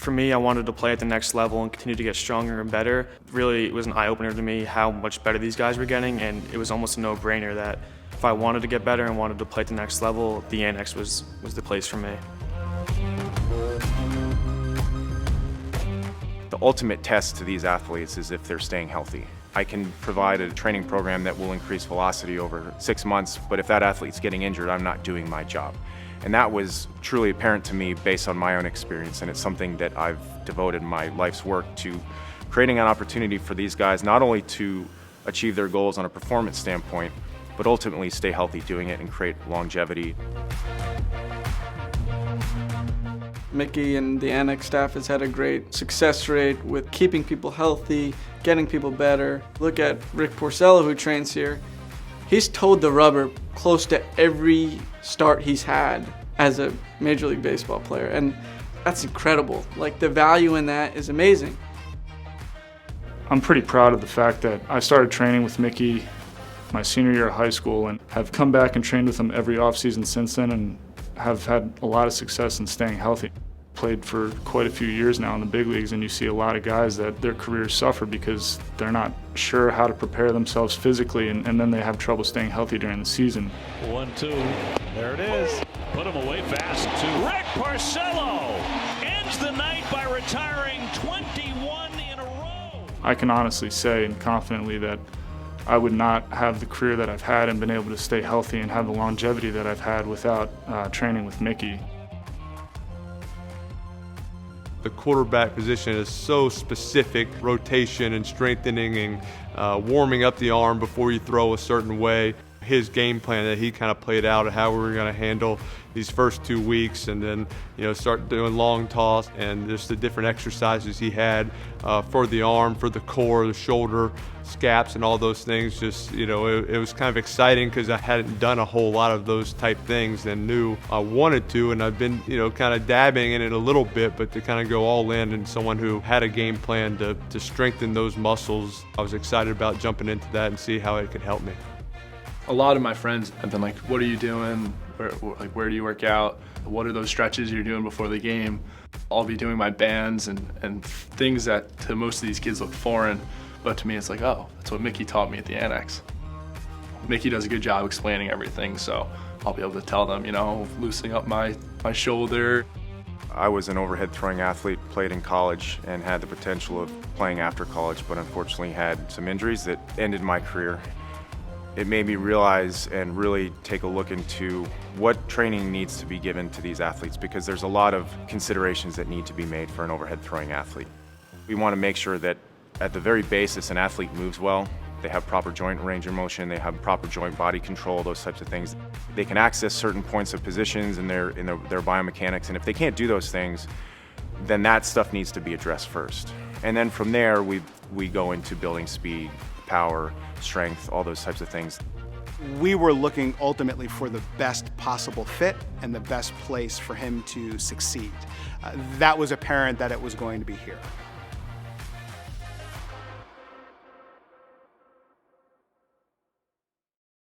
For me, I wanted to play at the next level and continue to get stronger and better. Really, it was an eye-opener to me how much better these guys were getting, and it was almost a no-brainer that if I wanted to get better and wanted to play at the next level, the Annex was the place for me. The ultimate test to these athletes is if they're staying healthy. I can provide a training program that will increase velocity over 6 months, but if that athlete's getting injured, I'm not doing my job. And that was truly apparent to me based on my own experience, and it's something that I've devoted my life's work to creating an opportunity for these guys not only to achieve their goals on a performance standpoint, but ultimately stay healthy doing it and create longevity. Mickey and the Annex staff has had a great success rate with keeping people healthy, getting people better. Look at Rick Porcello, who trains here. He's towed the rubber close to every start he's had as a Major League Baseball player, and that's incredible. Like, the value in that is amazing. I'm pretty proud of the fact that I started training with Mickey my senior year of high school and have come back and trained with him every offseason since then and have had a lot of success in staying healthy. Played for quite a few years now in the big leagues, and you see a lot of guys that their careers suffer because they're not sure how to prepare themselves physically, and then they have trouble staying healthy during the season. 1-2, there it is. Put him away fast to Rick Porcello. Ends the night by retiring 21 in a row. I can honestly say and confidently that I would not have the career that I've had and been able to stay healthy and have the longevity that I've had without training with Mickey. The quarterback position is so specific, rotation and strengthening and warming up the arm before you throw a certain way. His game plan that he kind of played out of how we were going to handle these first 2 weeks, and then start doing long toss and just the different exercises he had for the arm, for the core, the shoulder, scaps, and all those things. Just it was kind of exciting because I hadn't done a whole lot of those type things and knew I wanted to, and I've been kind of dabbing in it a little bit, but to kind of go all in and someone who had a game plan to strengthen those muscles, I was excited about jumping into that and see how it could help me. A lot of my friends have been like, what are you doing? Where do you work out? What are those stretches you're doing before the game? I'll be doing my bands and things that to most of these kids look foreign, but to me it's like, oh, that's what Mickey taught me at the Annex. Mickey does a good job explaining everything, so I'll be able to tell them, loosening up my shoulder. I was an overhead throwing athlete, played in college, and had the potential of playing after college, but unfortunately had some injuries that ended my career. It made me realize and really take a look into what training needs to be given to these athletes, because there's a lot of considerations that need to be made for an overhead throwing athlete. We want to make sure that at the very basis an athlete moves well, they have proper joint range of motion, they have proper joint body control, those types of things. They can access certain points of positions in their biomechanics, and if they can't do those things, then that stuff needs to be addressed first. And then from there we go into building speed, power, strength, all those types of things. We were looking ultimately for the best possible fit and the best place for him to succeed. That was apparent that it was going to be here.